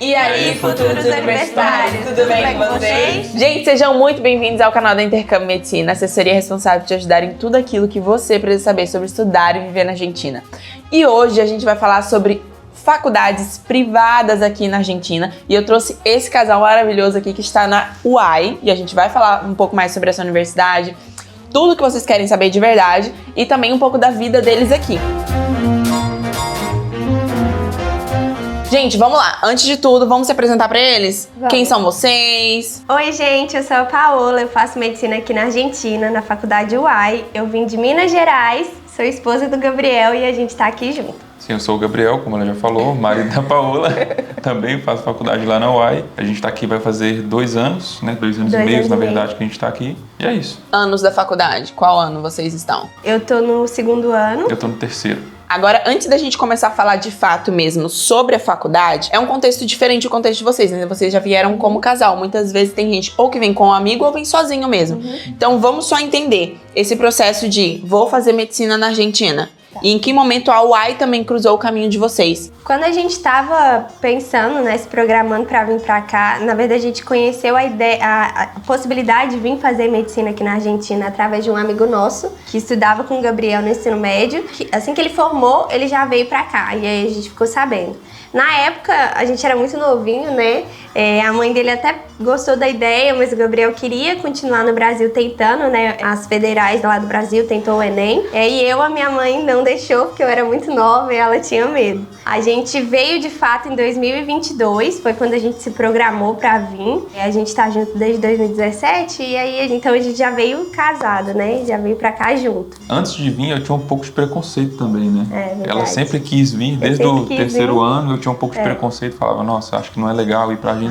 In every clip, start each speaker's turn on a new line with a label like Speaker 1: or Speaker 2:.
Speaker 1: E aí, futuros universitários, tudo bem com vocês? Gente, sejam muito bem-vindos ao canal da Intercâmbio Medicina, assessoria responsável por te ajudar em tudo aquilo que você precisa saber sobre estudar e viver na Argentina. E hoje a gente vai falar sobre faculdades privadas aqui na Argentina e eu trouxe esse casal maravilhoso aqui que está na UAI e a gente vai falar um pouco mais sobre essa universidade, tudo que vocês querem saber de verdade e também um pouco da vida deles aqui. Gente, vamos lá. Antes de tudo, vamos se apresentar pra eles? Vamos. Quem são vocês?
Speaker 2: Oi, gente. Eu sou a Paola. Eu faço medicina aqui na Argentina, na faculdade UAI. Eu vim de Minas Gerais, sou esposa do Gabriel e a gente tá aqui junto.
Speaker 3: Sim, eu sou o Gabriel, como ela já falou, marido da Paola. Também faço faculdade lá na UAI. A gente tá aqui, vai fazer 2 anos, né? 2 anos e meio, na verdade, que a gente tá aqui. E é isso.
Speaker 1: Anos da faculdade. Qual ano vocês estão?
Speaker 2: Eu tô no 2º ano.
Speaker 3: Eu tô no 3º.
Speaker 1: Agora, antes da gente começar a falar de fato mesmo sobre a faculdade, é um contexto diferente do contexto de vocês, né? Vocês já vieram como casal. Muitas vezes tem gente ou que vem com um amigo ou vem sozinho mesmo. Então, vamos só entender esse processo de vou fazer medicina na Argentina. E em que momento a UAI também cruzou o caminho de vocês?
Speaker 2: Quando a gente estava pensando, né, se programando para vir para cá, na verdade a gente conheceu a possibilidade de vir fazer medicina aqui na Argentina através de um amigo nosso que estudava com o Gabriel no ensino médio. Assim que ele formou, ele já veio para cá e aí a gente ficou sabendo. Na época, a gente era muito novinho, né? A mãe dele até gostou da ideia, mas o Gabriel queria continuar no Brasil tentando, né? As federais lá do Brasil tentou o Enem. E a minha mãe não deixou, porque eu era muito nova e ela tinha medo. A gente veio, de fato, em 2022, foi quando a gente se programou pra vir. A gente tá junto desde 2017 e aí, então, a gente já veio casado, né? Já veio pra cá junto.
Speaker 3: Antes de vir, eu tinha um pouco de preconceito também, né?
Speaker 2: Verdade.
Speaker 3: Ela sempre quis vir, desde o 3º ano, eu tinha um pouco de preconceito, falava, nossa, acho que não é legal ir pra Argentina.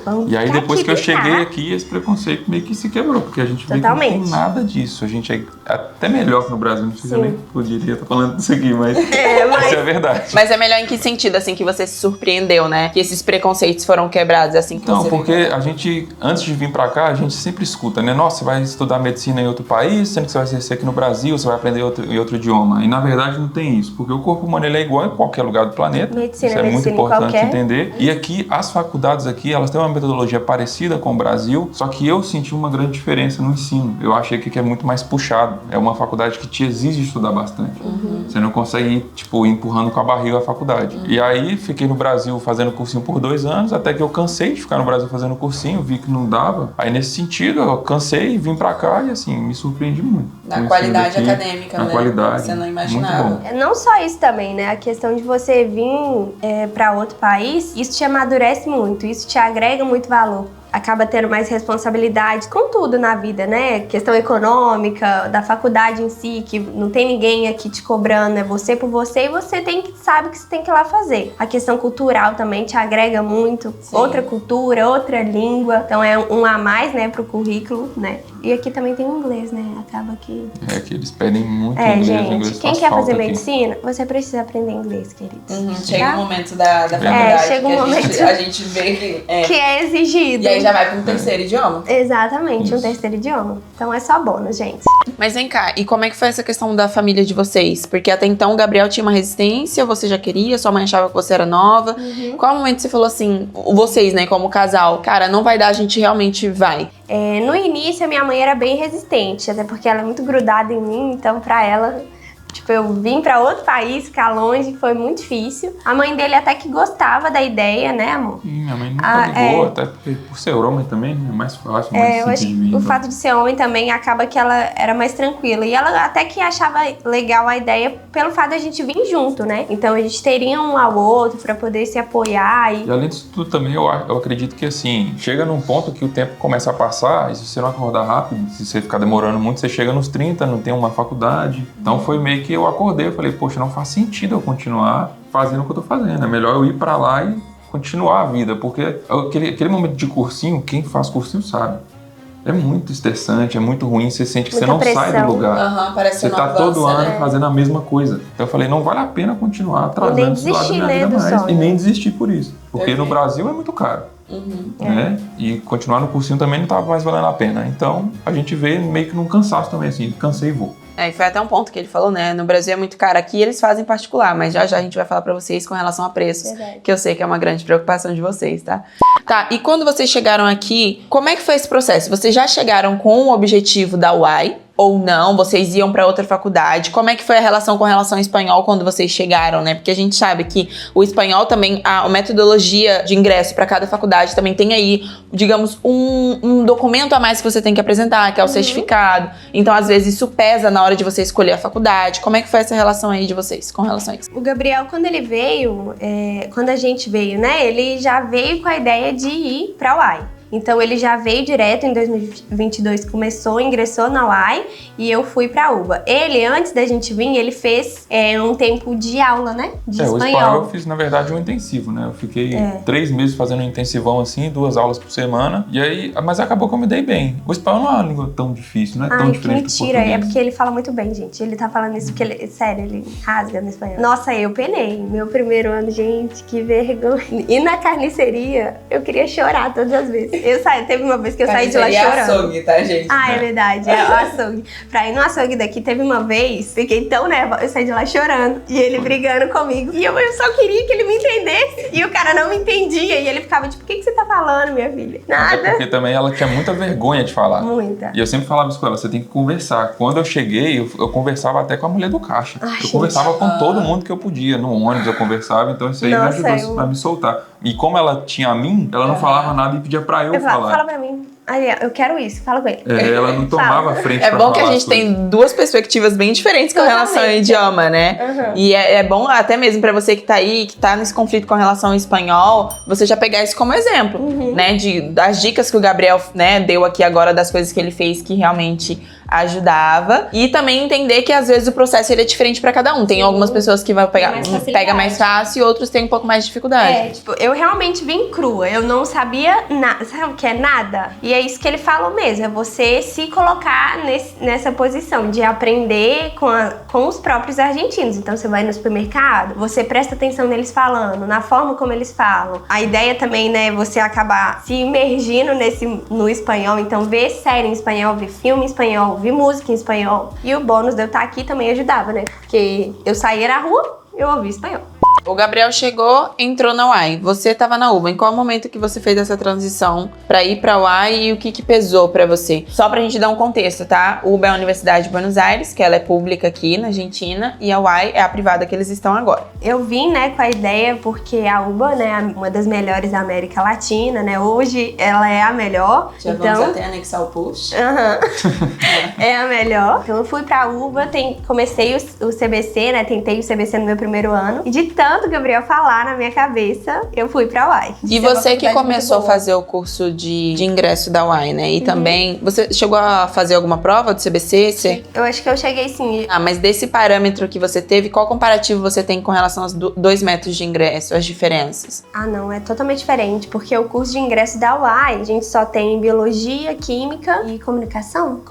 Speaker 2: Vamos.
Speaker 3: E aí depois que eu cheguei aqui, esse preconceito meio que se quebrou, porque a gente vê que não tem nada disso. A gente é até melhor que no Brasil, não sei se eu nem poderia estar falando disso aqui, mas isso é verdade.
Speaker 1: Mas é melhor em que sentido, assim, que você se surpreendeu, né? Que esses preconceitos foram quebrados, assim que
Speaker 3: Não,
Speaker 1: você
Speaker 3: porque a gente, antes de vir pra cá, a gente sempre escuta, né? Nossa, você vai estudar medicina em outro país, sendo que você vai exercer aqui no Brasil, você vai aprender em outro idioma. E na verdade não tem isso, porque o corpo humano ele é igual em qualquer lugar do planeta. Isso é muito importante entender. E aqui, as faculdades aqui, elas têm uma metodologia parecida com o Brasil, só que eu senti uma grande diferença no ensino. Eu achei que é muito mais puxado. É uma faculdade que te exige estudar bastante. Você não consegue ir, tipo, empurrando com a barriga a faculdade. E aí, fiquei no Brasil fazendo cursinho por 2 anos, até que eu cansei de ficar no Brasil fazendo cursinho, vi que não dava. Aí, nesse sentido, eu cansei, vim pra cá e, assim, me surpreendi muito.
Speaker 1: Na qualidade acadêmica,
Speaker 3: né? Na qualidade.
Speaker 1: Você não imaginava.
Speaker 3: Muito bom.
Speaker 2: Não só isso também, né? A questão de você vir pra outro país, isso te amadurece muito, isso te agrega muito valor. Acaba tendo mais responsabilidade com tudo na vida, né? Questão econômica, da faculdade em si, que não tem ninguém aqui te cobrando, é você por você e você sabe o que você tem que ir lá fazer. A questão cultural também te agrega muito, outra cultura, outra língua, então é um a mais, né, pro currículo, né? E aqui também tem inglês, né? Acaba que...
Speaker 3: que eles pedem muito inglês.
Speaker 2: Gente,
Speaker 3: inglês
Speaker 2: quem quer fazer medicina, você precisa aprender inglês, queridos.
Speaker 1: Chega um momento da faculdade
Speaker 2: chega um momento
Speaker 1: a gente vê que
Speaker 2: é exigido.
Speaker 1: E aí já vai para um terceiro idioma.
Speaker 2: Exatamente, um terceiro idioma. Então é só bônus, gente.
Speaker 1: Mas vem cá, e como é que foi essa questão da família de vocês? Porque até então o Gabriel tinha uma resistência, você já queria, sua mãe achava que você era nova. Qual momento você falou assim, vocês, né, como casal, cara, não vai dar, a gente realmente vai?
Speaker 2: No início, a minha mãe era bem resistente, até porque ela é muito grudada em mim, então pra ela... Tipo, eu vim pra outro país, ficar longe, foi muito difícil. A mãe dele até que gostava da ideia, né, amor?
Speaker 3: Minha mãe nunca ligou, até porque por ser homem também, é mais fácil, mais
Speaker 2: eu acho que o fato de ser homem também acaba que ela era mais tranquila. E ela até que achava legal a ideia pelo fato de a gente vir junto, né? Então a gente teria um ao outro pra poder se apoiar.
Speaker 3: E além disso tudo também, eu acredito que assim, chega num ponto que o tempo começa a passar, e se você não acordar rápido, se você ficar demorando muito, você chega nos 30, não tem uma faculdade. Então foi meio que eu acordei, eu falei, poxa, não faz sentido eu continuar fazendo o que eu tô fazendo. É melhor eu ir pra lá e continuar a vida, porque aquele momento de cursinho, quem faz cursinho sabe. É muito estressante, é muito ruim, você sente que
Speaker 2: muita
Speaker 3: você não
Speaker 2: pressão.
Speaker 3: Sai do lugar.
Speaker 1: Parece
Speaker 3: você tá todo ano fazendo a mesma coisa. Então eu falei, não vale a pena continuar atrasando esse lado da minha vida mais. E nem desistir por isso. Porque no Brasil é muito caro. Né? E continuar no cursinho também não tava mais valendo a pena. Então a gente vê meio que num cansaço também, assim, cansei e vou.
Speaker 1: E foi até um ponto que ele falou, né? No Brasil é muito caro. Aqui eles fazem particular, mas já a gente vai falar pra vocês com relação a preços.
Speaker 2: Verdade.
Speaker 1: Que eu sei que é uma grande preocupação de vocês, tá? Tá, e quando vocês chegaram aqui, como é que foi esse processo? Vocês já chegaram com o objetivo da UAI? Ou não, vocês iam pra outra faculdade? Como é que foi a relação com relação ao espanhol quando vocês chegaram, né? Porque a gente sabe que o espanhol também, a metodologia de ingresso pra cada faculdade também tem aí, digamos, um documento a mais que você tem que apresentar, que é o certificado. Então, às vezes, isso pesa na hora de você escolher a faculdade. Como é que foi essa relação aí de vocês com relação a isso?
Speaker 2: O Gabriel, quando ele veio, quando a gente veio, né? Ele já veio com a ideia de ir pra UAI. Então ele já veio direto em 2022, ingressou na UAI e eu fui pra UBA. Ele, antes da gente vir, ele fez um tempo de aula, né? De espanhol.
Speaker 3: O espanhol eu fiz, na verdade, um intensivo, né? Eu fiquei 3 meses fazendo um intensivão assim, 2 aulas por semana. E aí, mas acabou que eu me dei bem. O espanhol não é uma língua tão difícil, não é tão diferente do português.
Speaker 2: Mentira, é porque ele fala muito bem, gente. Ele tá falando isso porque ele, sério, ele rasga no espanhol. Nossa, eu penei. Meu primeiro ano, gente, que vergonha. E na carniceria, eu queria chorar todas as vezes. Teve uma vez que eu saí de lá chorando.
Speaker 1: Açougue, tá, gente?
Speaker 2: Ah, é verdade, é o açougue. Pra ir no açougue daqui, teve uma vez, fiquei tão nervosa, eu saí de lá chorando. E ele brigando comigo. E eu só queria que ele me entendesse. E o cara não me entendia. E ele ficava tipo, o que você tá falando, minha filha? Nada.
Speaker 3: Porque também ela tinha muita vergonha de falar.
Speaker 2: Muita.
Speaker 3: E eu sempre falava isso com ela, você tem que conversar. Quando eu cheguei, eu conversava até com a mulher do caixa. Eu conversava com todo mundo que eu podia. No ônibus eu conversava, então isso aí me ajudou a me soltar. E como ela tinha a mim, ela não falava nada e pedia pra eu falar.
Speaker 2: Fala pra mim. Aí, eu quero isso, fala com ele.
Speaker 3: Ela não tomava frente pra falar.
Speaker 1: É bom que a gente tem duas perspectivas bem diferentes com relação ao idioma, né?
Speaker 2: Uhum.
Speaker 1: E é bom até mesmo pra você que tá aí, que tá nesse conflito com relação ao espanhol, você já pegar isso como exemplo, né? Das dicas que o Gabriel, né, deu aqui agora, das coisas que ele fez que realmente ajudava. E também entender que às vezes o processo ele é diferente pra cada um. Tem algumas pessoas que pega mais fácil e outros têm um pouco mais de dificuldade.
Speaker 2: Tipo, eu realmente vim crua. Eu não sabia nada. Sabe o que é nada? E é isso que ele falou mesmo. É você se colocar nessa posição de aprender com os próprios argentinos. Então você vai no supermercado, você presta atenção neles falando, na forma como eles falam. A ideia também, né, é você acabar se imergindo no espanhol. Então ver série em espanhol, ver filme em espanhol, ouvir música em espanhol. E o bônus de eu estar aqui também ajudava, né? Porque eu saía na rua, eu ouvia espanhol.
Speaker 1: O Gabriel chegou, entrou na UAI. Você tava na UBA. Em qual momento que você fez essa transição pra ir pra UAI e o que pesou pra você? Só pra gente dar um contexto, tá? A UBA é a Universidade de Buenos Aires, que ela é pública aqui na Argentina, e a UAI é a privada que eles estão agora.
Speaker 2: Eu vim, né, com a ideia porque a UBA, né, é uma das melhores da América Latina, né? Hoje ela é a melhor.
Speaker 1: Já
Speaker 2: então,
Speaker 1: vamos até anexar o post.
Speaker 2: É a melhor. Então eu fui pra UBA, comecei o CBC, né? Tentei o CBC no meu primeiro ano. E de tanto Gabriel falar na minha cabeça, eu fui pra UAI.
Speaker 1: E você que começou a fazer o curso de ingresso da UAI, né? E também, você chegou a fazer alguma prova do CBC?
Speaker 2: Eu acho que eu cheguei sim.
Speaker 1: Mas desse parâmetro que você teve, qual comparativo você tem com relação aos 2 métodos de ingresso, as diferenças?
Speaker 2: Ah, não, é totalmente diferente, porque o curso de ingresso da UAI, a gente só tem biologia, química e comunicação.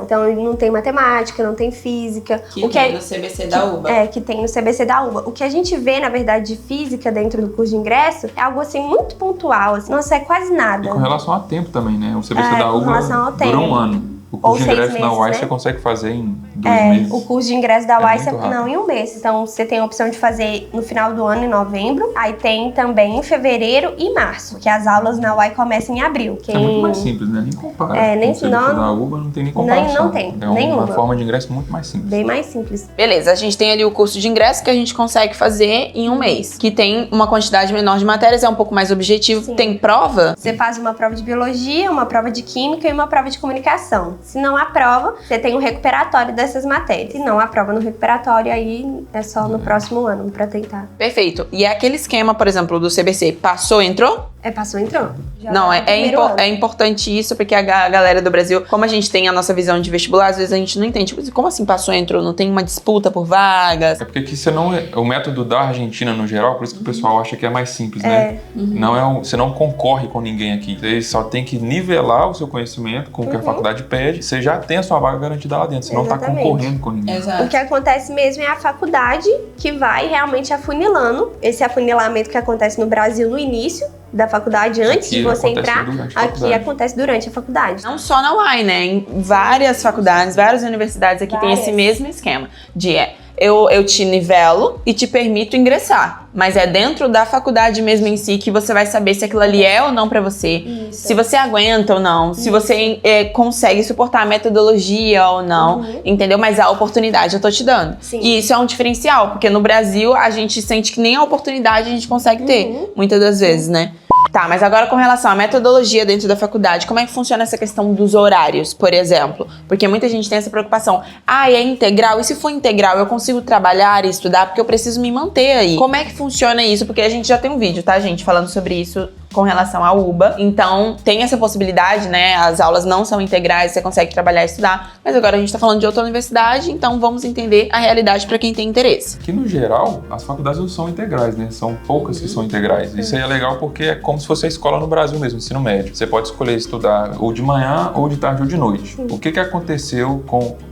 Speaker 2: Então não tem matemática, não tem física.
Speaker 1: Que tem no CBC da UBA.
Speaker 2: Que tem no CBC da UBA. O que a gente vê, na verdade, de física dentro do curso de ingresso é algo assim muito pontual, assim. Nossa, é quase nada.
Speaker 3: E com relação a tempo também, né? O CBC da UBA dura um ano. O
Speaker 2: Ou
Speaker 3: curso de ingresso
Speaker 2: 6
Speaker 3: na
Speaker 2: meses,
Speaker 3: UAI
Speaker 2: né?
Speaker 3: você consegue fazer em 2 meses.
Speaker 2: O curso de ingresso da UAI
Speaker 3: em
Speaker 2: 1 mês. Então você tem a opção de fazer no final do ano, em novembro. Aí tem também em fevereiro e março, que as aulas na UAI começam em abril.
Speaker 3: É muito mais simples, né? Nem compara.
Speaker 2: Nem
Speaker 3: o CBC da UBA não tem nem comparação.
Speaker 2: Não tem,
Speaker 3: é
Speaker 2: nenhuma.
Speaker 3: uma forma de ingresso muito mais simples.
Speaker 2: Bem mais simples.
Speaker 1: Beleza, a gente tem ali o curso de ingresso que a gente consegue fazer em 1 mês, que tem uma quantidade menor de matérias, é um pouco mais objetivo.
Speaker 2: Sim.
Speaker 1: Tem prova?
Speaker 2: Você faz uma prova de biologia, uma prova de química e uma prova de comunicação. Se não há prova, você tem um recuperatório dessas matérias. Se não há prova no recuperatório, aí é só no próximo ano pra tentar.
Speaker 1: Perfeito. E é aquele esquema, por exemplo, do CBC, passou, entrou?
Speaker 2: Passou, entrou.
Speaker 1: Não, é importante isso, porque a galera do Brasil, como a gente tem a nossa visão de vestibular, às vezes a gente não entende. Tipo, como assim passou, entrou? Não tem uma disputa por vagas?
Speaker 3: É porque aqui você não... O método da Argentina, no geral, por isso que o pessoal acha que é mais simples, né? Não você não concorre com ninguém aqui. Você só tem que nivelar o seu conhecimento com o que a faculdade pede. Você já tem a sua vaga garantida lá dentro. Você não tá concorrendo com ninguém.
Speaker 1: Exato.
Speaker 2: O que acontece mesmo é a faculdade que vai realmente afunilando. Esse afunilamento que acontece no Brasil no início, da faculdade, antes de você entrar, aqui
Speaker 3: acontece
Speaker 2: durante a faculdade.
Speaker 1: Não só na UAI, né? Em várias faculdades, várias universidades aqui tem esse mesmo esquema de eu te nivelo e te permito ingressar. Mas é dentro da faculdade mesmo em si que você vai saber se aquilo ali é ou não pra você.
Speaker 2: Isso.
Speaker 1: Se você aguenta ou não. Se você consegue suportar a metodologia ou não. Entendeu? Mas a oportunidade eu tô te dando.
Speaker 2: Sim.
Speaker 1: E isso é um diferencial. Porque no Brasil a gente sente que nem a oportunidade a gente consegue ter. Muitas das vezes, né? Tá, mas agora com relação à metodologia dentro da faculdade, como é que funciona essa questão dos horários, por exemplo? Porque muita gente tem essa preocupação. É integral? E se for integral, eu consigo trabalhar e estudar? Porque eu preciso me manter aí. Como é que funciona isso? Porque a gente já tem um vídeo, tá, gente? Falando sobre isso com relação à UBA. Então, tem essa possibilidade, né? As aulas não são integrais, você consegue trabalhar e estudar. Mas agora a gente tá falando de outra universidade, então vamos entender a realidade para quem tem interesse.
Speaker 3: Que, no geral, as faculdades não são integrais, né? São poucas que são integrais. Isso aí é legal porque é como se fosse a escola no Brasil mesmo, ensino médio. Você pode escolher estudar ou de manhã, ou de tarde, ou de noite. O que aconteceu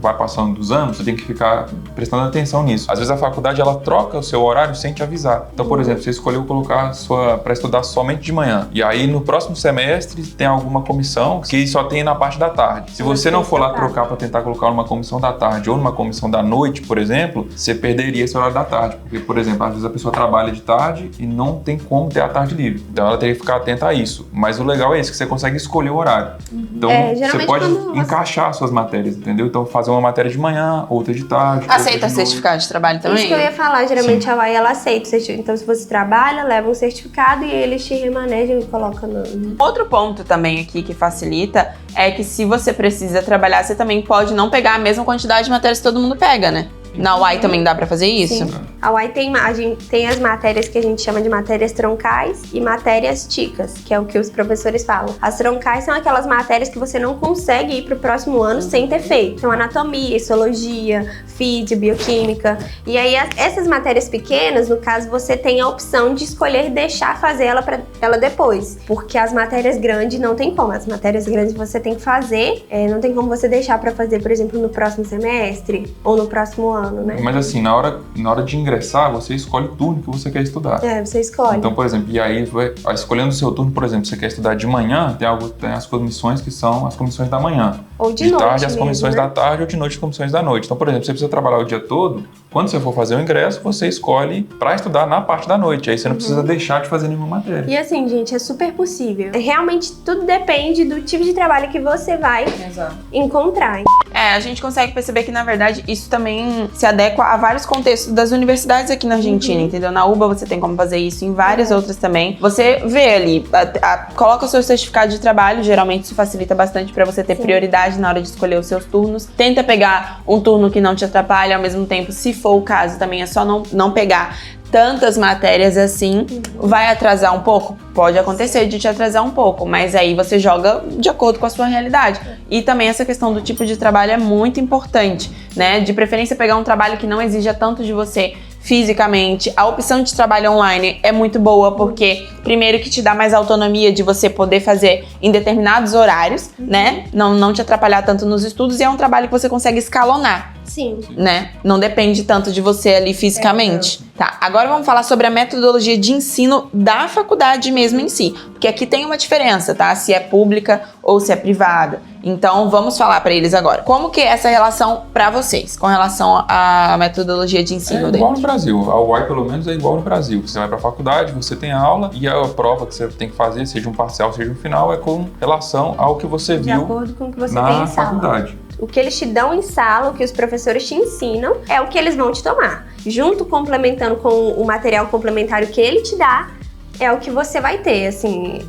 Speaker 3: vai passando dos anos, você tem que ficar prestando atenção nisso. Às vezes a faculdade, ela troca o seu horário sem te avisar. Então, por exemplo, você escolheu colocar para estudar somente de manhã. E aí, no próximo semestre, tem alguma comissão que só tem na parte da tarde. Se você não for lá trocar para tentar colocar numa comissão da tarde ou numa comissão da noite, por exemplo, você perderia esse horário da tarde. Porque, por exemplo, às vezes a pessoa trabalha de tarde e não tem como ter a tarde livre. Então, ela teria que ficar atenta a isso. Mas o legal é isso, que você consegue escolher o horário. Então, você pode encaixar suas matérias, entendeu? Então, fazer uma matéria de manhã, outra de tarde.
Speaker 1: Aceita certificado de trabalho também?
Speaker 2: Isso que eu ia falar, geralmente a UAI, ela aceita. Então, se você trabalha, leva um certificado e eles te remanejam e colocam no...
Speaker 1: Outro ponto também aqui que facilita é que se você precisa trabalhar, você também pode não pegar a mesma quantidade de matérias que todo mundo pega, né? Na UAI também dá pra fazer isso?
Speaker 2: Sim. A UAI a gente tem as matérias que a gente chama de matérias troncais e matérias ticas, que é o que os professores falam. As troncais são aquelas matérias que você não consegue ir pro próximo ano sem ter feito. Então, anatomia, histologia, física, bioquímica. E aí, essas matérias pequenas, no caso, você tem a opção de escolher deixar fazer ela depois. Porque as matérias grandes não tem como. As matérias grandes você tem que fazer, não tem como você deixar pra fazer, por exemplo, no próximo semestre ou no próximo ano. Né?
Speaker 3: Mas assim, na hora de ingressar, você escolhe o turno que você quer estudar.
Speaker 2: Você escolhe.
Speaker 3: Então, por exemplo, e aí, escolhendo o seu turno, por exemplo, você quer estudar de manhã, tem as comissões que são as comissões da manhã.
Speaker 2: Ou de noite
Speaker 3: tarde, as comissões
Speaker 2: mesmo, né?
Speaker 3: da tarde, ou de noite, as comissões da noite. Então, por exemplo, você precisa trabalhar o dia todo, quando você for fazer o ingresso, você escolhe pra estudar na parte da noite. Aí você não precisa deixar de fazer nenhuma matéria.
Speaker 2: E assim, gente, é super possível. Realmente, tudo depende do tipo de trabalho que você vai encontrar.
Speaker 1: A gente consegue perceber que, na verdade, isso também se adequa a vários contextos das universidades aqui na Argentina, entendeu? Na UBA você tem como fazer isso, em várias outras também. Você vê ali, coloca o seu certificado de trabalho, geralmente isso facilita bastante pra você ter prioridade na hora de escolher os seus turnos. Tenta pegar um turno que não te atrapalhe, ao mesmo tempo, se for o caso, também é só não pegar tantas matérias assim. Vai atrasar um pouco? Pode acontecer de te atrasar um pouco, mas aí você joga de acordo com a sua realidade. E também essa questão do tipo de trabalho é muito importante, né? De preferência pegar um trabalho que não exija tanto de você fisicamente. A opção de trabalho online é muito boa porque, primeiro, que te dá mais autonomia de você poder fazer em determinados horários, né? Não te atrapalhar tanto nos estudos, e é um trabalho que você consegue escalonar.
Speaker 2: Sim.
Speaker 1: Né? Não depende tanto de você ali fisicamente. Tá, agora vamos falar sobre a metodologia de ensino da faculdade mesmo em si. Porque aqui tem uma diferença, tá? Se é pública ou se é privada. Então, vamos falar pra eles agora. Como que é essa relação pra vocês, com relação à metodologia de ensino deles?
Speaker 3: É igual no Brasil. A UAI, pelo menos, é igual no Brasil. Você vai pra faculdade, você tem aula, e a prova que você tem que fazer, seja um parcial, seja um final, é com relação ao que você viu
Speaker 2: de acordo com o que você tem
Speaker 3: na
Speaker 2: em sala.
Speaker 3: faculdade.
Speaker 2: O que eles te dão em sala, o que os professores te ensinam, é o que eles vão te tomar. Junto, complementando com o material complementário que ele te dá, é o que você vai ter, assim.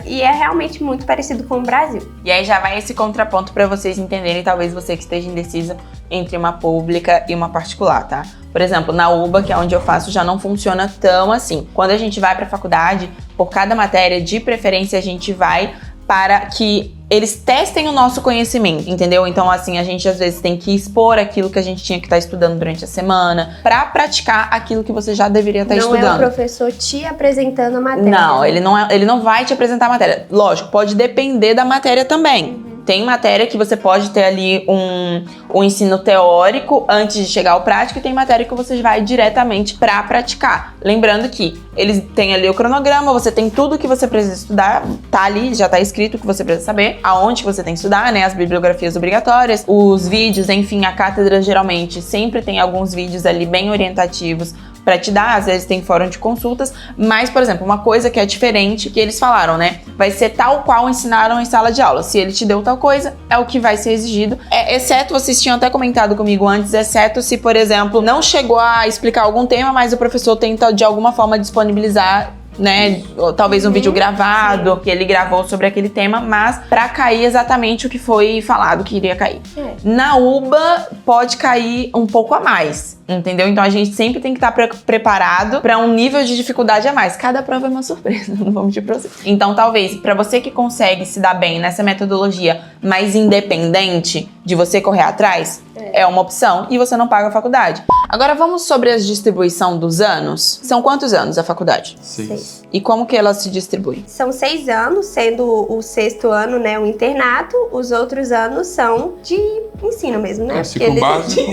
Speaker 2: E é realmente muito parecido com o Brasil.
Speaker 1: E aí já vai esse contraponto pra vocês entenderem, talvez você que esteja indecisa entre uma pública e uma particular, tá? Por exemplo, na UBA, que é onde eu faço, já não funciona tão assim. Quando a gente vai pra faculdade, por cada matéria, de preferência, a gente vai para que eles testem o nosso conhecimento, entendeu? Então, assim, a gente às vezes tem que expor aquilo que a gente tinha que estar estudando durante a semana pra praticar aquilo que você já deveria estar estudando.
Speaker 2: Não é o professor te apresentando a matéria.
Speaker 1: Não, ele não vai te apresentar a matéria. Lógico, pode depender da matéria também. Tem matéria que você pode ter ali um ensino teórico antes de chegar ao prático, e tem matéria que você vai diretamente para praticar. Lembrando que eles têm ali o cronograma, você tem tudo que você precisa estudar, tá ali, já tá escrito o que você precisa saber, aonde que você tem que estudar, né, as bibliografias obrigatórias, os vídeos, enfim, a cátedra geralmente sempre tem alguns vídeos ali bem orientativos pra te dar, às vezes tem fórum de consultas, mas, por exemplo, uma coisa que é diferente, que eles falaram, né, vai ser tal qual ensinaram em sala de aula. Se ele te deu tal coisa, é o que vai ser exigido. Exceto, vocês tinham até comentado comigo antes, exceto se, por exemplo, não chegou a explicar algum tema, mas o professor tenta de alguma forma disponibilizar, né, talvez um vídeo gravado, que ele gravou sobre aquele tema, mas pra cair exatamente o que foi falado que iria cair. Na UBA pode cair um pouco a mais, entendeu? Então a gente sempre tem que estar preparado pra um nível de dificuldade a mais. Cada prova é uma surpresa, não vou mentir pra você. Então talvez, pra você que consegue se dar bem nessa metodologia mais independente de você correr atrás, é uma opção e você não paga a faculdade. Agora vamos sobre a distribuição dos anos. São quantos anos a faculdade?
Speaker 3: 6.
Speaker 1: E como que ela se distribui?
Speaker 2: São 6 anos, sendo o 6º ano, né, o internato, os outros anos são de ensino mesmo, né?
Speaker 3: É, ciclo básico.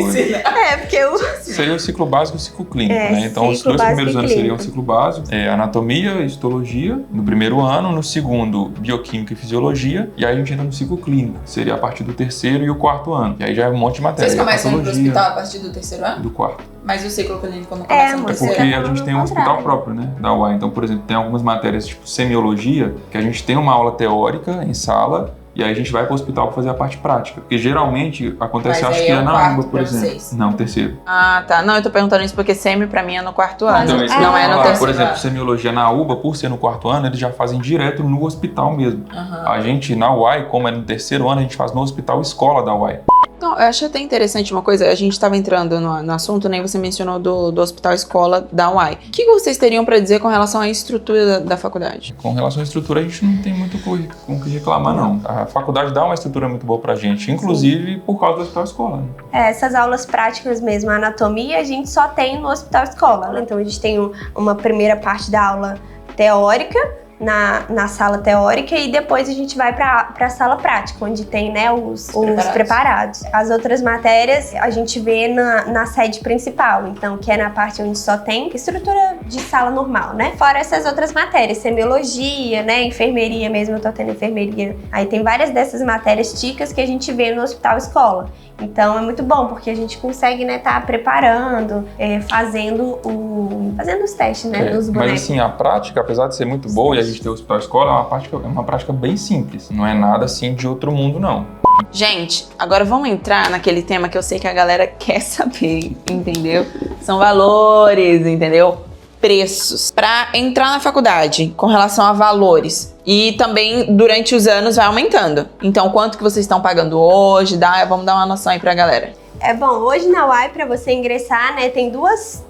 Speaker 2: Porque
Speaker 3: Seria o ciclo básico e o ciclo clínico, né? Então, os
Speaker 2: ciclo
Speaker 3: 2 primeiros
Speaker 2: básico e
Speaker 3: anos seriam o
Speaker 2: clínico.
Speaker 3: ciclo básico, anatomia e histologia, no primeiro ano, no segundo, bioquímica e fisiologia, e aí a gente entra no ciclo clínico, que seria a partir do 3º e o 4º ano. E aí já é um monte de matéria.
Speaker 1: Vocês começam a ir pro
Speaker 3: patologia,
Speaker 1: hospital a partir do 3º ano?
Speaker 3: do 4º.
Speaker 1: Mas o ciclo clínico não começa no
Speaker 2: mas
Speaker 3: Porque
Speaker 1: terceiro?
Speaker 3: a gente tem um hospital próprio, né, da UAI. Então, por exemplo, tem algumas matérias tipo semiologia, que a gente tem uma aula teórica em sala, e aí a gente vai para o hospital para fazer a parte prática. Porque geralmente acontece,
Speaker 1: Mas
Speaker 3: acho
Speaker 1: aí
Speaker 3: que
Speaker 1: é
Speaker 3: é
Speaker 1: o
Speaker 3: na
Speaker 1: quarto
Speaker 3: UBA, por
Speaker 1: pra
Speaker 3: exemplo.
Speaker 1: vocês.
Speaker 3: Não, terceiro.
Speaker 1: Ah, tá. Não, eu tô perguntando isso porque semi pra mim é no 4º ano.
Speaker 3: Então, isso que eu
Speaker 1: não
Speaker 3: ia
Speaker 1: é no
Speaker 3: falar.
Speaker 1: terceiro
Speaker 3: Por exemplo,
Speaker 1: ano.
Speaker 3: semiologia na UBA, por ser no 4º ano, eles já fazem direto no hospital mesmo.
Speaker 1: Aham.
Speaker 3: A gente, na UAI, como é no 3º ano, a gente faz no hospital escola da UAI.
Speaker 1: Então, eu achei até interessante uma coisa, a gente estava entrando no assunto, né? Você mencionou do Hospital Escola da UAI. O que vocês teriam para dizer com relação à estrutura da faculdade?
Speaker 3: Com relação à estrutura, a gente não tem muito com o que reclamar, não. A faculdade dá uma estrutura muito boa pra gente, inclusive por causa do Hospital Escola. Né?
Speaker 2: essas aulas práticas mesmo, a anatomia, a gente só tem no Hospital Escola. Então a gente tem uma primeira parte da aula teórica, na sala teórica, e depois a gente vai para a sala prática, onde tem, né, os preparados. As outras matérias a gente vê na sede principal, então, que é na parte onde só tem estrutura de sala normal, né? Fora essas outras matérias, semiologia, né, enfermeria mesmo, eu tô tendo enfermeria. Aí tem várias dessas matérias TICAs que a gente vê no Hospital Escola. Então é muito bom, porque a gente consegue, né, tá preparando, fazendo os testes, né, nos bonecos.
Speaker 3: Mas assim, a prática, apesar de ser muito boa e a gente ter o Hospital Escola, é uma prática bem simples. Não é nada assim de outro mundo, não.
Speaker 1: Gente, agora vamos entrar naquele tema que eu sei que a galera quer saber, entendeu? São valores, entendeu? Preços. Para entrar na faculdade, com relação a valores. E também, durante os anos, vai aumentando. Então, quanto que vocês estão pagando hoje? Vamos dar uma noção aí pra galera.
Speaker 2: É bom, hoje na UAI, para você ingressar, né, tem duas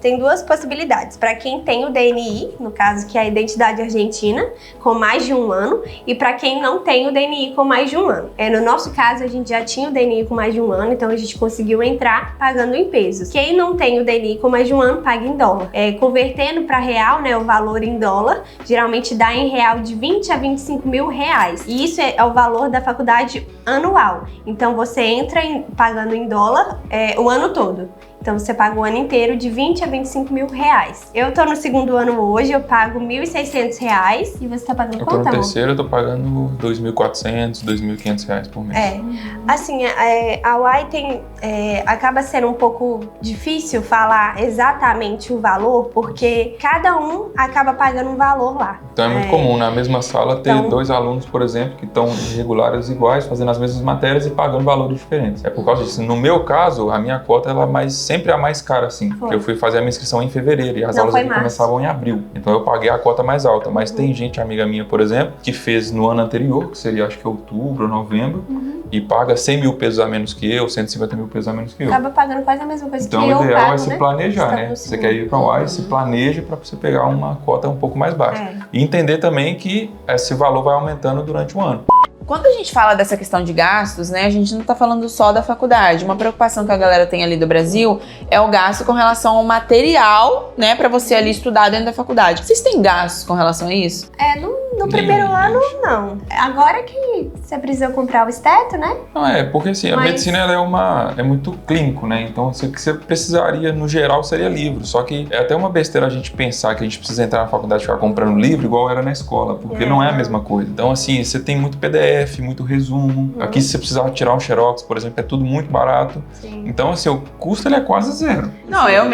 Speaker 2: possibilidades. Para quem tem o DNI, no caso que é a identidade argentina, com mais de 1 ano, e para quem não tem o DNI com mais de 1 ano. No nosso caso, a gente já tinha o DNI com mais de 1 ano, então a gente conseguiu entrar pagando em pesos. Quem não tem o DNI com mais de 1 ano, paga em dólar. Convertendo para real, né, o valor em dólar, geralmente dá em real de 20 a 25 mil reais. E isso é o valor da faculdade anual. Então você entra pagando em dólar o ano todo. Então você paga o ano inteiro de 20 a 25 mil reais. Eu tô no 2º ano hoje, eu pago R$1.600 e você tá pagando
Speaker 3: Eu
Speaker 2: quanto,
Speaker 3: tô no
Speaker 2: amor?
Speaker 3: terceiro, eu tô pagando R$2.400, R$2.500 por mês.
Speaker 2: Assim, a UAI acaba sendo um pouco difícil falar exatamente o valor, porque cada um acaba pagando um valor lá.
Speaker 3: Então é muito comum na mesma sala ter 2 alunos, por exemplo, que estão regulares iguais, fazendo as mesmas matérias e pagando valores diferentes. É por causa disso. No meu caso, a minha cota ela sempre é a mais cara, assim. Porque eu fui fazer a minha inscrição em fevereiro e as aulas aqui começavam em abril. Então eu paguei a cota mais alta. Mas tem gente, amiga minha, por exemplo, que fez no ano anterior, que seria acho que outubro ou novembro, e paga 100 mil pesos a menos que eu, 150 mil pesos a menos que eu.
Speaker 2: Acaba pagando quase a mesma coisa
Speaker 3: então,
Speaker 2: que eu pago,
Speaker 3: o ideal é se
Speaker 2: né?
Speaker 3: planejar, né? Você quer ir para o UAI, se planeje para você pegar uma cota um pouco mais baixa. E entender também que esse valor vai aumentando durante o ano.
Speaker 1: Quando a gente fala dessa questão de gastos, né, a gente não tá falando só da faculdade. Uma preocupação que a galera tem ali do Brasil é o gasto com relação ao material, né, pra você ali estudar dentro da faculdade. Vocês têm gastos com relação a isso?
Speaker 2: No primeiro ano, não. Agora que você precisa comprar o esteto, né?
Speaker 3: Não, porque assim, a medicina ela é muito clínico, né? Então, o que você precisaria, no geral, seria livro. Só que é até uma besteira a gente pensar que a gente precisa entrar na faculdade e ficar comprando livro igual era na escola, porque não é a mesma coisa. Então, assim, você tem muito PDF, muito resumo. Aqui, se você precisar tirar um xerox, por exemplo, é tudo muito barato.
Speaker 2: Sim.
Speaker 3: Então, assim, o custo ele é quase zero.
Speaker 1: Não, eu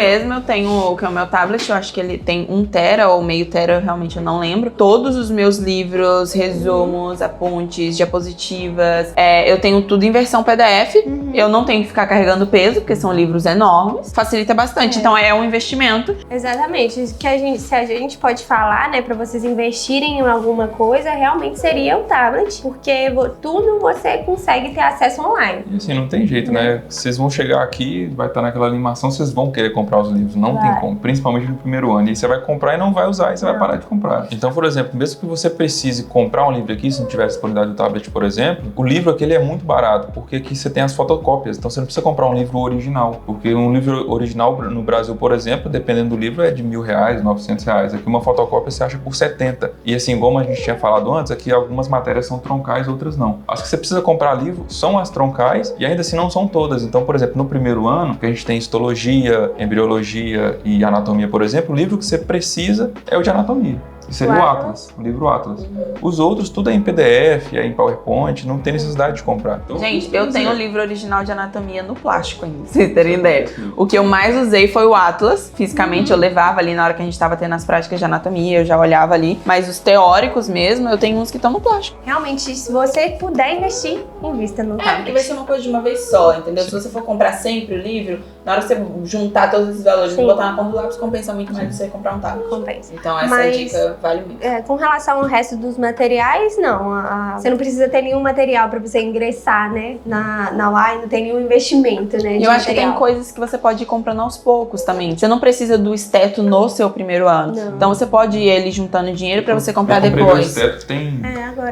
Speaker 1: tenho o meu tablet, eu acho que ele tem 1 tera ou meio tera, realmente eu não lembro. Todos os meus livros, resumos, apontes, diapositivas, eu tenho tudo em versão PDF. Eu não tenho que ficar carregando peso, porque são livros enormes. Facilita bastante, então é um investimento.
Speaker 2: Exatamente. Se a gente pode falar, né, pra vocês investirem em alguma coisa, realmente seria o tablet, porque tudo você consegue ter acesso online.
Speaker 3: E assim, não tem jeito, né? Vocês vão chegar aqui, vai estar naquela animação, vocês vão querer comprar os livros. Não tem como, principalmente no primeiro ano. E você vai comprar e não vai usar, e você vai parar de comprar. Então, por exemplo, mesmo que você precise comprar um livro aqui, se não tiver disponibilidade do tablet, por exemplo, o livro aqui ele é muito barato, porque aqui você tem as fotocópias. Então, você não precisa comprar um livro original, porque um livro original no Brasil, por exemplo, dependendo do livro, é de R$1.000, R$900. Aqui uma fotocópia você acha por 70. E assim, como a gente tinha falado antes, aqui algumas matérias são troncais, outras não. As que você precisa comprar livro são as troncais e ainda assim não são todas. Então, por exemplo, no primeiro ano, que a gente tem histologia, embriologia e anatomia, por exemplo, o livro que você precisa é o de anatomia. Que seria o Atlas, o livro Atlas. Os outros, tudo é em PDF, é em PowerPoint, não tem necessidade de comprar. Então,
Speaker 1: gente, eu tenho o livro original de anatomia no plástico ainda, pra vocês terem ideia. O que eu mais usei foi o Atlas, fisicamente eu levava ali na hora que a gente tava tendo as práticas de anatomia, eu já olhava ali. Mas os teóricos mesmo, eu tenho uns que estão no plástico.
Speaker 2: Realmente, se você puder investir, invista no tablet.
Speaker 1: Porque vai ser uma coisa de uma vez só, entendeu? Se você for comprar sempre o livro, na hora que você juntar todos esses valores e botar na ponta do lápis, compensa muito mais você comprar um tablet.
Speaker 2: Compensa.
Speaker 1: Então essa dica vale muito.
Speaker 2: Com relação ao resto dos materiais, não. Você não precisa ter nenhum material para você ingressar, né? Na UAI, não tem nenhum investimento, né?
Speaker 1: Eu acho que tem coisas que você pode ir comprando aos poucos também. Você não precisa do esteto no seu primeiro ano.
Speaker 2: Não.
Speaker 1: Então você pode ir ali juntando dinheiro para você comprar
Speaker 3: eu
Speaker 1: depois.
Speaker 3: O esteto tem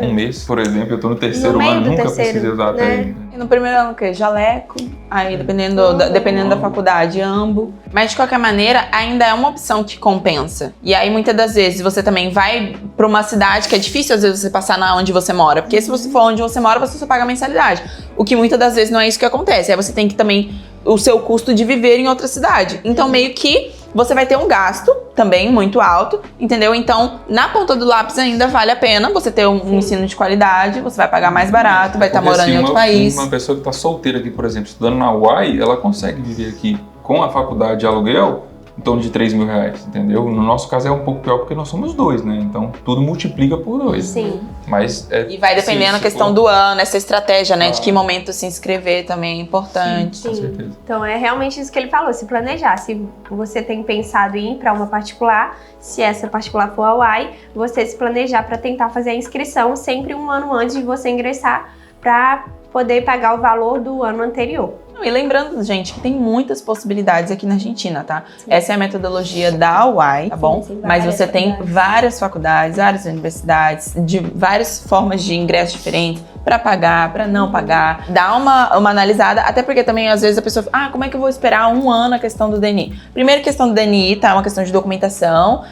Speaker 3: um mês, por exemplo. Eu tô no terceiro ano, nunca precisei usar até aí.
Speaker 1: E no primeiro ano o quê? Jaleco. Aí dependendo da faculdade, ambo. Mas de qualquer maneira, ainda é uma opção que compensa. E aí muitas das vezes você também vai pra uma cidade que é difícil às vezes você passar na onde você mora. Porque se você for onde você mora, você só paga mensalidade. O que muitas das vezes não é isso que acontece. Aí você tem que também o seu custo de viver em outra cidade. Então meio que você vai ter um gasto também muito alto, entendeu? Então, na ponta do lápis ainda vale a pena você ter um ensino de qualidade, você vai pagar mais barato, vai estar morando em outro país.
Speaker 3: Uma pessoa que está solteira aqui, por exemplo, estudando na UAI, ela consegue viver aqui com a faculdade de aluguel em torno de R$3.000, entendeu? No nosso caso é um pouco pior porque nós somos 2, né? Então tudo multiplica por 2.
Speaker 2: Sim.
Speaker 3: Mas
Speaker 1: e vai dependendo da questão do ano, essa estratégia, né? De que momento se inscrever também é importante.
Speaker 2: Sim. Com certeza. Então é realmente isso que ele falou, se planejar. Se você tem pensado em ir para uma particular, se essa particular for a UAI, você se planejar para tentar fazer a inscrição sempre um ano antes de você ingressar para poder pagar o valor do ano anterior.
Speaker 1: E lembrando, gente, que tem muitas possibilidades aqui na Argentina, tá? Sim. Essa é a metodologia da UAI, tá bom? Sim, mas você tem várias faculdades, várias universidades, de várias formas de ingresso diferentes, para pagar, para não pagar. Dá uma analisada, até porque também às vezes a pessoa fala, como é que eu vou esperar um ano a questão do DNI? Primeiro, questão do DNI, tá? É uma questão de documentação.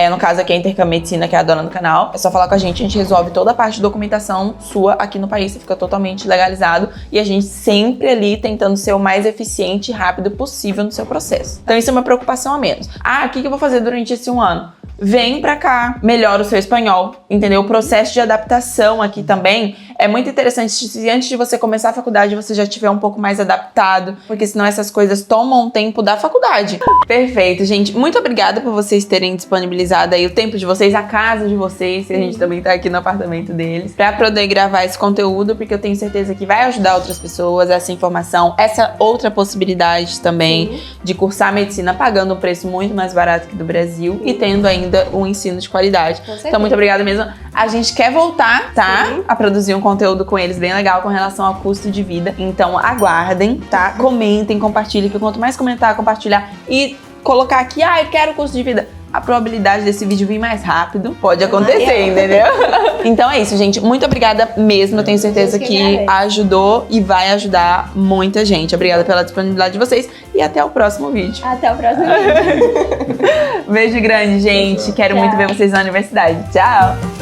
Speaker 1: No caso aqui, a Intercam Medicina, que é a dona do canal, é só falar com a gente resolve toda a parte de documentação sua aqui no país, você fica totalmente legalizado e a gente sempre ali tentando ser o mais eficiente e rápido possível no seu processo. Então isso é uma preocupação a menos. O que eu vou fazer durante esse um ano? Vem pra cá, melhora o seu espanhol, entendeu? O processo de adaptação aqui também é muito interessante se antes de você começar a faculdade você já estiver um pouco mais adaptado, porque senão essas coisas tomam tempo da faculdade. Perfeito, gente. Muito obrigada por vocês terem disponibilizado aí o tempo de vocês, a casa de vocês, que a gente também tá aqui no apartamento deles, pra poder gravar esse conteúdo, porque eu tenho certeza que vai ajudar outras pessoas, essa informação, essa outra possibilidade também de cursar medicina pagando um preço muito mais barato que do Brasil e tendo ainda um ensino de qualidade. Então, muito obrigada mesmo. A gente quer voltar, tá? A produzir um conteúdo com eles bem legal com relação ao custo de vida. Então, aguardem, tá? Comentem, compartilhem, que quanto mais comentar, compartilhar e colocar aqui, eu quero custo de vida, a probabilidade desse vídeo vir mais rápido pode acontecer, entendeu? Então é isso, gente. Muito obrigada mesmo. Eu tenho certeza que ajudou e vai ajudar muita gente. Obrigada pela disponibilidade de vocês e até o próximo vídeo.
Speaker 2: Até o próximo vídeo.
Speaker 1: Beijo grande, gente. Quero muito ver vocês na universidade. Tchau!